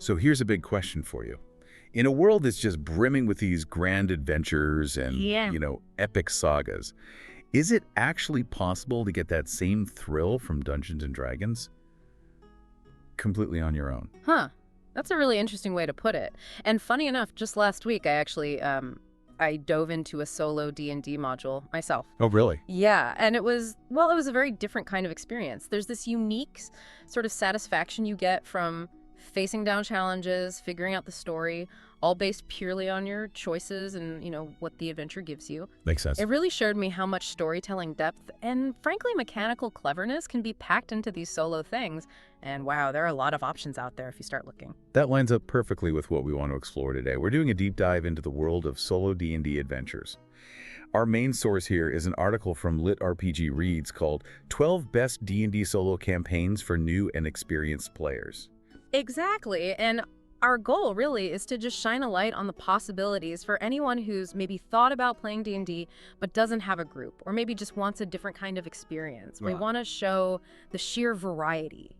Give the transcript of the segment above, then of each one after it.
So here's a big question for you. In a world that's just brimming with these grand adventures and, Yeah. epic sagas, is it actually possible to get that same thrill from Dungeons& and Dragons completely on your own? Huh. That's a really interesting way to put it. And funny enough, just last week I actually I dove into a solo D&D module myself. Oh, really? Yeah, and it was a very different kind of experience. There's this unique sort of satisfaction you get from facing down challenges, figuring out the story, all based purely on your choices and, what the adventure gives you. Makes sense. It really showed me how much storytelling depth and, frankly, mechanical cleverness can be packed into these solo things. And wow, there are a lot of options out there if you start looking. That lines up perfectly with what we want to explore today. We're doing a deep dive into the world of solo D&D adventures. Our main source here is an article from LitRPG Reads called 12 Best D&D Solo Campaigns for New and Experienced Players. Exactly, and our goal really is to just shine a light on the possibilities for anyone who's maybe thought about playing D&D but doesn't have a group, or maybe just wants a different kind of experience. We want to show the sheer variety,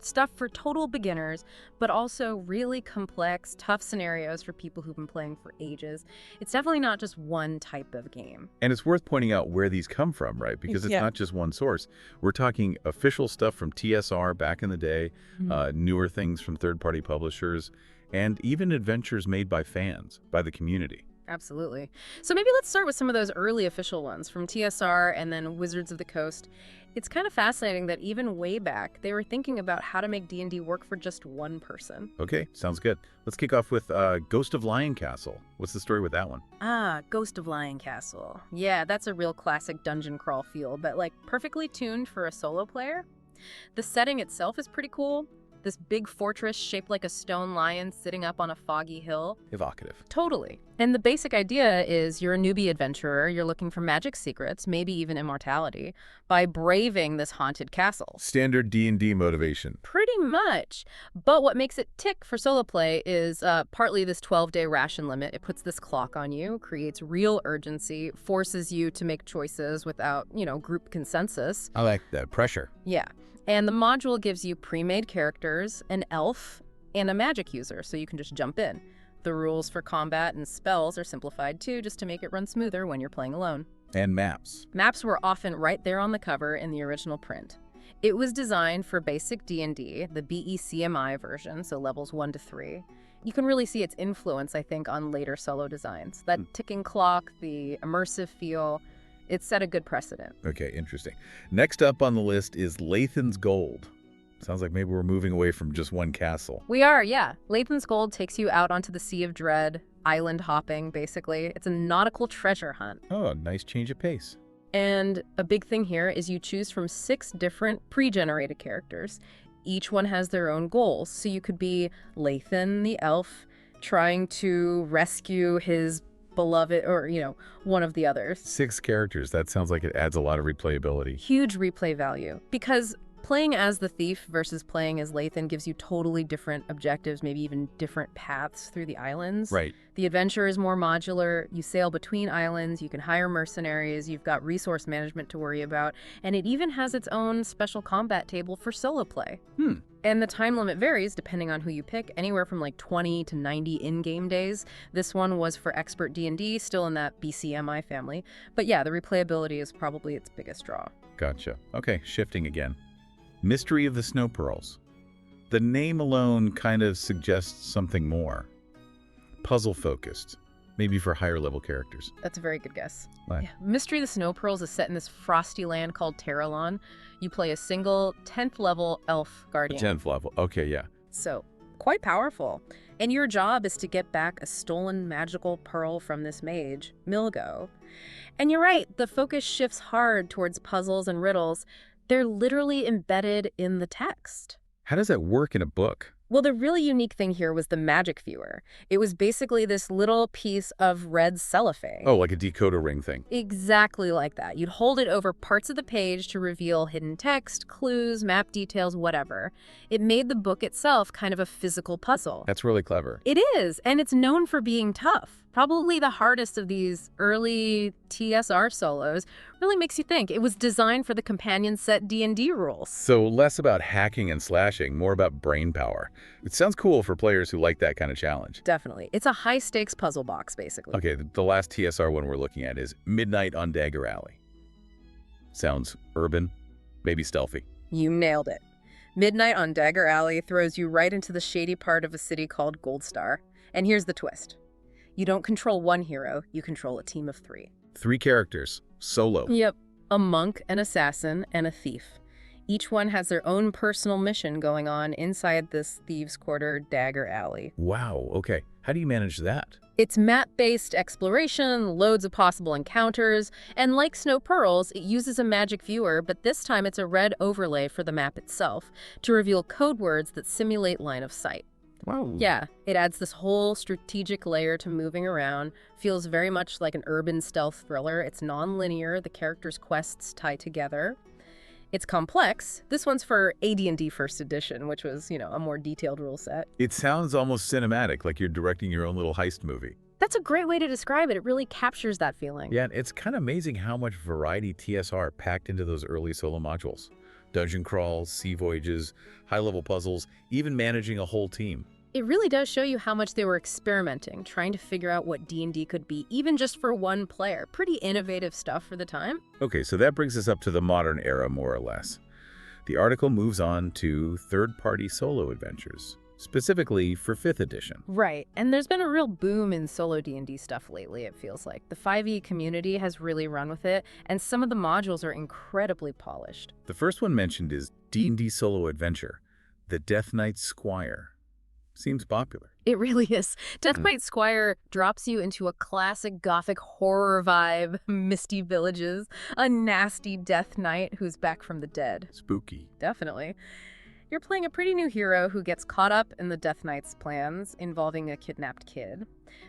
stuff for total beginners, but also really complex, tough scenarios for people who've been playing for ages. It's definitely not just one type of game. And it's worth pointing out where these come from, right? Because it's not just one source. We're talking official stuff from TSR back in the day, newer things from third-party publishers, and even adventures made by fans, by the community. Absolutely. So maybe let's start with some of those early official ones from TSR and then Wizards of the Coast. It's kind of fascinating that even way back, they were thinking about how to make D&D work for just one person. Okay, sounds good. Let's kick off with Ghost of Lion Castle. What's the story with that one? Ghost of Lion Castle. Yeah, that's a real classic dungeon crawl feel, but perfectly tuned for a solo player. The setting itself is pretty cool. This big fortress shaped like a stone lion sitting up on a foggy hill. Evocative. Totally. And the basic idea is you're a newbie adventurer, you're looking for magic secrets, maybe even immortality, by braving this haunted castle. Standard D&D motivation. Pretty much. But what makes it tick for solo play is partly this 12-day ration limit. It puts this clock on you, creates real urgency, forces you to make choices without, group consensus. I like that pressure. Yeah. And the module gives you pre-made characters, an elf, and a magic user, so you can just jump in. The rules for combat and spells are simplified too, just to make it run smoother when you're playing alone. And maps. Maps were often right there on the cover in the original print. It was designed for basic D&D, the BECMI version, so levels 1 to 3. You can really see its influence, I think, on later solo designs. That ticking clock, the immersive feel, it set a good precedent. Okay, interesting. Next up on the list is Lathan's Gold. Sounds like maybe we're moving away from just one castle. We are, yeah. Lathan's Gold takes you out onto the Sea of Dread, island hopping, basically. It's a nautical treasure hunt. Oh, a nice change of pace. And a big thing here is you choose from 6 different pre-generated characters. Each one has their own goals. So you could be Lathan, the elf, trying to rescue his beloved, or, one of the others. 6 characters. That sounds like it adds a lot of replayability. Huge replay value. Because playing as the thief versus playing as Lathan gives you totally different objectives, maybe even different paths through the islands. Right. The adventure is more modular. You sail between islands. You can hire mercenaries. You've got resource management to worry about. And it even has its own special combat table for solo play. And the time limit varies depending on who you pick, anywhere from 20 to 90 in-game days. This one was for expert D&D, still in that BCMI family. But yeah, the replayability is probably its biggest draw. Gotcha. Okay, shifting again. Mystery of the Snow Pearls. The name alone kind of suggests something more. Puzzle-focused, maybe for higher-level characters. That's a very good guess. Right. Yeah. Mystery of the Snow Pearls is set in this frosty land called Terralon. You play a single 10th level elf guardian. 10th level. Okay, yeah. So, quite powerful. And your job is to get back a stolen magical pearl from this mage, Milgo. And you're right, the focus shifts hard towards puzzles and riddles. They're literally embedded in the text. How does that work in a book? Well, the really unique thing here was the magic viewer. It was basically this little piece of red cellophane. Oh, like a decoder ring thing. Exactly like that. You'd hold it over parts of the page to reveal hidden text, clues, map details, whatever. It made the book itself kind of a physical puzzle. That's really clever. It is, and it's known for being tough. Probably the hardest of these early TSR solos. Really makes you think. It was designed for the companion set D&D rules. So less about hacking and slashing, more about brain power. It sounds cool for players who like that kind of challenge. Definitely. It's a high-stakes puzzle box, basically. Okay, the last TSR one we're looking at is Midnight on Dagger Alley. Sounds urban, maybe stealthy. You nailed it. Midnight on Dagger Alley throws you right into the shady part of a city called Goldstar. And here's the twist. You don't control one hero, you control a team of 3. 3 characters, solo. Yep. A monk, an assassin, and a thief. Each one has their own personal mission going on inside this Thieves' Quarter Dagger Alley. Wow, okay. How do you manage that? It's map-based exploration, loads of possible encounters, and like Snow Pearls, it uses a magic viewer, but this time it's a red overlay for the map itself to reveal code words that simulate line of sight. Wow. Yeah, it adds this whole strategic layer to moving around, feels very much like an urban stealth thriller. It's non-linear, the characters' quests tie together. It's complex. This one's for AD&D First Edition, which was, a more detailed rule set. It sounds almost cinematic, like you're directing your own little heist movie. That's a great way to describe it. It really captures that feeling. Yeah, it's kind of amazing how much variety TSR packed into those early solo modules. Dungeon crawls, sea voyages, high-level puzzles, even managing a whole team. It really does show you how much they were experimenting, trying to figure out what D&D could be, even just for one player. Pretty innovative stuff for the time. Okay, so that brings us up to the modern era, more or less. The article moves on to third-party solo adventures, specifically for 5th edition. Right, and there's been a real boom in solo D&D stuff lately, it feels like. The 5e community has really run with it, and some of the modules are incredibly polished. The first one mentioned is D&D Solo Adventure, The Death Knight Squire. Seems popular. It really is. Death Knight Squire drops you into a classic gothic horror vibe, misty villages, a nasty death knight who's back from the dead. Spooky. Definitely. You're playing a pretty new hero who gets caught up in the Death Knight's plans involving a kidnapped kid.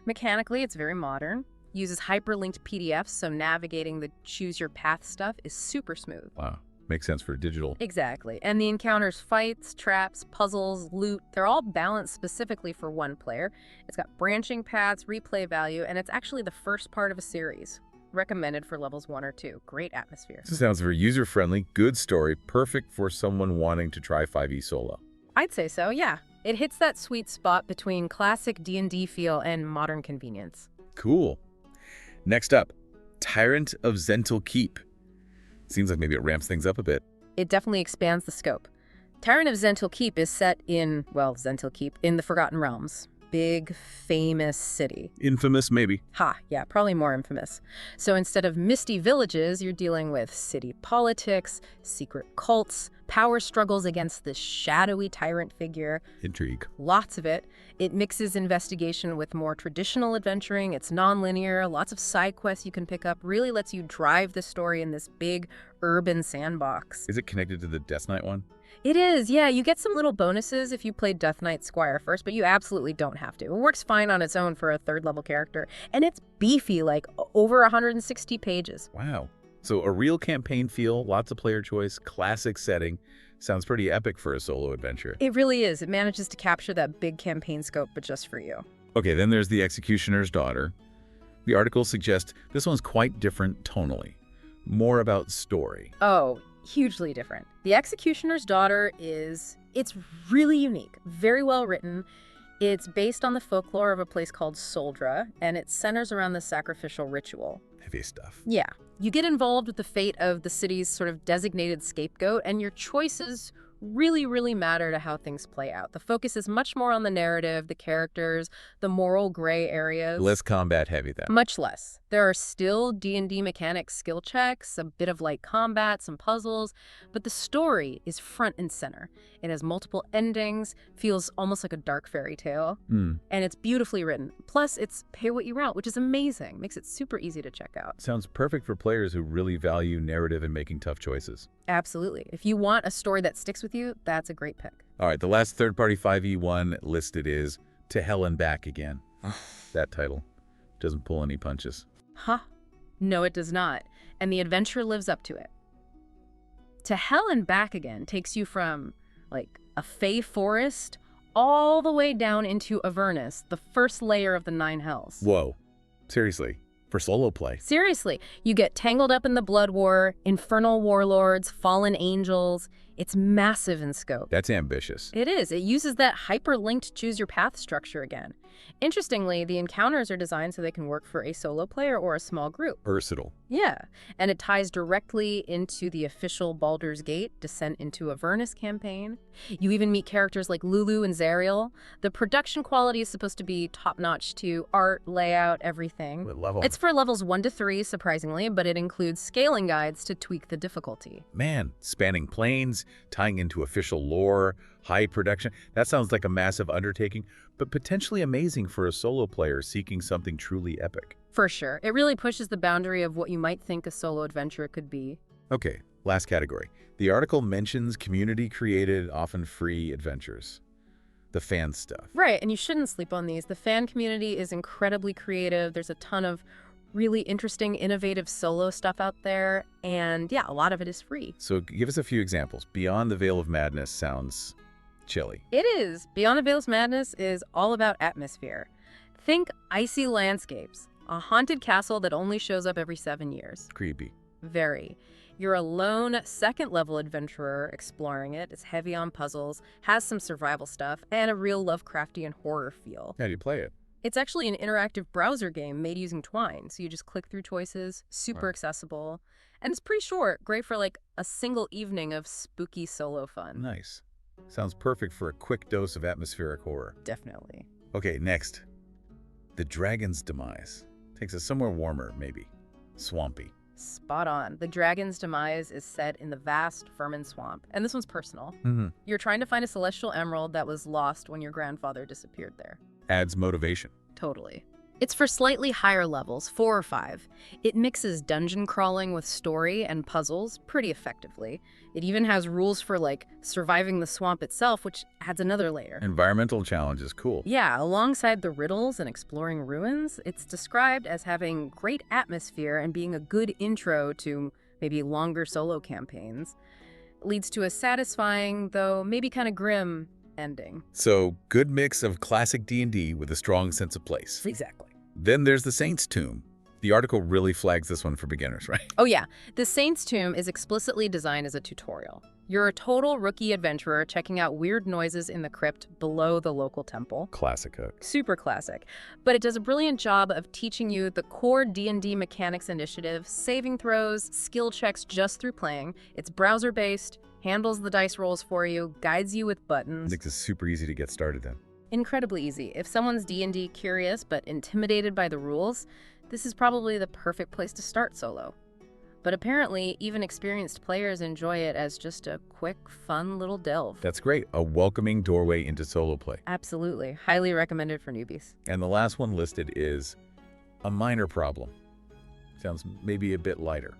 Mechanically, it's very modern. Uses hyperlinked PDFs, so navigating the choose your path stuff is super smooth. Wow. Makes sense for digital. Exactly. And the encounters, fights, traps, puzzles, loot, they're all balanced specifically for one player. It's got branching paths, replay value, and it's actually the first part of a series. Recommended for levels 1 or 2. Great atmosphere. This sounds very user-friendly, good story, perfect for someone wanting to try 5e solo. I'd say so, yeah. It hits that sweet spot between classic D&D feel and modern convenience. Cool. Next up, Tyrant of Zentle Keep. Seems like maybe it ramps things up a bit. It definitely expands the scope. Tyrant of Zentle Keep is set in, Zentle Keep, in the Forgotten Realms. Big, famous city. Infamous, maybe. Ha, yeah, probably more infamous. So instead of misty villages, you're dealing with city politics, secret cults, power struggles against this shadowy tyrant figure. Intrigue. Lots of it. It mixes investigation with more traditional adventuring. It's non-linear, lots of side quests you can pick up. Really lets you drive the story in this big urban sandbox. Is it connected to the Death Knight one? It is, yeah. You get some little bonuses if you played Death Knight Squire first, but you absolutely don't have to. It works fine on its own for a third-level character, and it's beefy, like over 160 pages. Wow. So a real campaign feel, lots of player choice, classic setting. Sounds pretty epic for a solo adventure. It really is. It manages to capture that big campaign scope, but just for you. Okay, then there's The Executioner's Daughter. The article suggests this one's quite different tonally. More about story. Oh, hugely different. The Executioner's Daughter it's really unique, very well written. It's based on the folklore of a place called Soldra, and it centers around the sacrificial ritual. Heavy stuff. Yeah. You get involved with the fate of the city's sort of designated scapegoat, and your choices really, really matter to how things play out. The focus is much more on the narrative, the characters, the moral gray areas. Less combat heavy then. Much less. There are still D&D mechanics, skill checks, a bit of light combat, some puzzles, but the story is front and center. It has multiple endings, feels almost like a dark fairy tale, and it's beautifully written. Plus, it's pay what you want, which is amazing. Makes it super easy to check out. Sounds perfect for players who really value narrative and making tough choices. Absolutely. If you want a story that sticks with you, that's a great pick. All right, the last third-party 5e one listed is To Hell and Back Again. That title doesn't pull any punches. Huh? No, it does not. And the adventure lives up to it. To Hell and Back Again takes you from, like, a fey forest all the way down into Avernus, the first layer of the Nine Hells. Whoa. Seriously, for solo play. Seriously, you get tangled up in the Blood War, infernal warlords, fallen angels. It's massive in scope. That's ambitious. It is. It uses that hyperlinked choose your path structure again. Interestingly, the encounters are designed so they can work for a solo player or a small group. Versatile. Yeah, and it ties directly into the official Baldur's Gate Descent into Avernus campaign. You even meet characters like Lulu and Zariel. The production quality is supposed to be top-notch too. Art, layout, everything. What level? It's for levels 1 to 3, surprisingly, but it includes scaling guides to tweak the difficulty. Man, spanning planes, tying into official lore, high production. That sounds like a massive undertaking, but potentially amazing for a solo player seeking something truly epic. For sure. It really pushes the boundary of what you might think a solo adventure could be. Okay, last category. The article mentions community-created, often free adventures. The fan stuff. Right, and you shouldn't sleep on these. The fan community is incredibly creative. There's a ton of really interesting, innovative solo stuff out there, and yeah, a lot of it is free. So give us a few examples. Beyond the Veil of Madness sounds chilly. It is. Beyond the Veil of Madness is all about atmosphere. Think icy landscapes, a haunted castle that only shows up every 7 years. Creepy. Very. You're a lone second-level adventurer exploring it. It's heavy on puzzles, has some survival stuff, and a real Lovecraftian horror feel. How do you play it? It's actually an interactive browser game made using Twine, so you just click through choices, super accessible, and it's pretty short, great for like a single evening of spooky solo fun. Nice. Sounds perfect for a quick dose of atmospheric horror. Definitely. Okay, next. The Dragons Demise. Takes us somewhere warmer, maybe. Swampy. Spot on. The Dragons Demise is set in the vast Vermin Swamp, and this one's personal. You're trying to find a celestial emerald that was lost when your grandfather disappeared there. Adds motivation. Totally. It's for slightly higher levels, 4 or 5. It mixes dungeon crawling with story and puzzles pretty effectively. It even has rules for, like, surviving the swamp itself, which adds another layer. Environmental challenge is cool. Yeah, alongside the riddles and exploring ruins, it's described as having great atmosphere and being a good intro to maybe longer solo campaigns. It leads to a satisfying, though maybe kind of grim, ending. So, good mix of classic D&D with a strong sense of place. Exactly. Then there's the Saint's Tomb. The article really flags this one for beginners, right? Oh yeah, the Saint's Tomb is explicitly designed as a tutorial. You're a total rookie adventurer checking out weird noises in the crypt below the local temple. Classic hook. Super classic. But it does a brilliant job of teaching you the core D&D mechanics initiative, saving throws, skill checks just through playing. It's browser-based, handles the dice rolls for you, guides you with buttons. I think it's super easy to get started then. Incredibly easy. If someone's D&D curious but intimidated by the rules, this is probably the perfect place to start solo. But apparently, even experienced players enjoy it as just a quick, fun little delve. That's great. A welcoming doorway into solo play. Absolutely. Highly recommended for newbies. And the last one listed is a minor problem. Sounds maybe a bit lighter.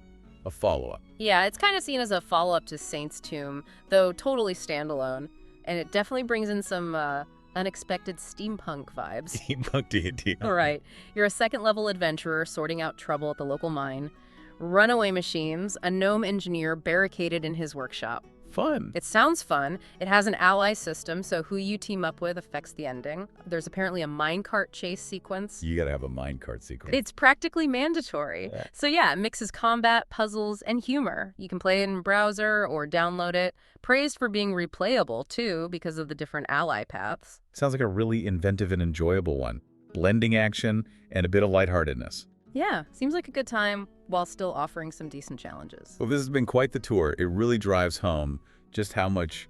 A follow-up. Yeah, it's kind of seen as a follow-up to Saint's Tomb, though totally standalone. And it definitely brings in some unexpected steampunk vibes. Steampunk D&D. All right. You're a second-level adventurer sorting out trouble at the local mine. Runaway machines, a gnome engineer barricaded in his workshop. Fun. It sounds fun. It has an ally system, so who you team up with affects the ending. There's apparently a minecart chase sequence. You gotta have a minecart sequence. It's practically mandatory. Yeah. So yeah, it mixes combat, puzzles, and humor. You can play it in browser or download it. Praised for being replayable, too, because of the different ally paths. Sounds like a really inventive and enjoyable one. Blending action and a bit of lightheartedness. Yeah, seems like a good time while still offering some decent challenges. Well, this has been quite the tour. It really drives home just how much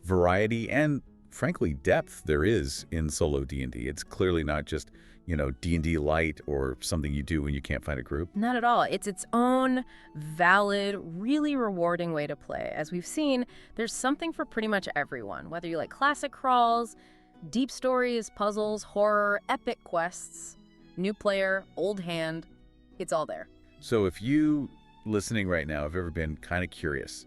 variety and, frankly, depth there is in solo D&D. It's clearly not just, D&D light or something you do when you can't find a group. Not at all. It's its own valid, really rewarding way to play. As we've seen, there's something for pretty much everyone, whether you like classic crawls, deep stories, puzzles, horror, epic quests, new player, old hand, it's all there. So if you, listening right now, have ever been kind of curious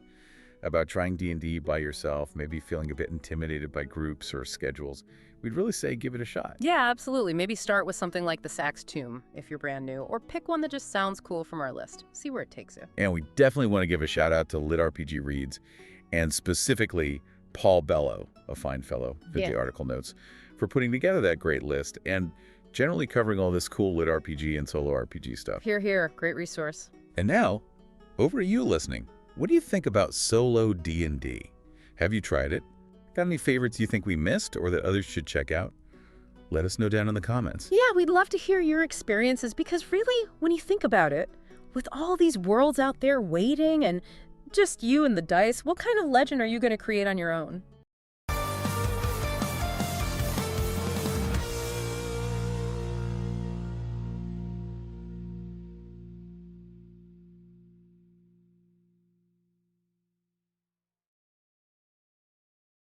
about trying D&D by yourself, maybe feeling a bit intimidated by groups or schedules, we'd really say give it a shot. Yeah, absolutely. Maybe start with something like the Sax Tomb if you're brand new, or pick one that just sounds cool from our list. See where it takes you. And we definitely want to give a shout out to LitRPG Reads, and specifically Paul Bello, a fine fellow, with the article notes, for putting together that great list. And generally covering all this cool lit RPG and solo RPG stuff. Here, here. Great resource. And now, over to you listening. What do you think about solo D&D? Have you tried it? Got any favorites you think we missed or that others should check out? Let us know down in the comments. Yeah, we'd love to hear your experiences because really, when you think about it, with all these worlds out there waiting and just you and the dice, what kind of legend are you going to create on your own?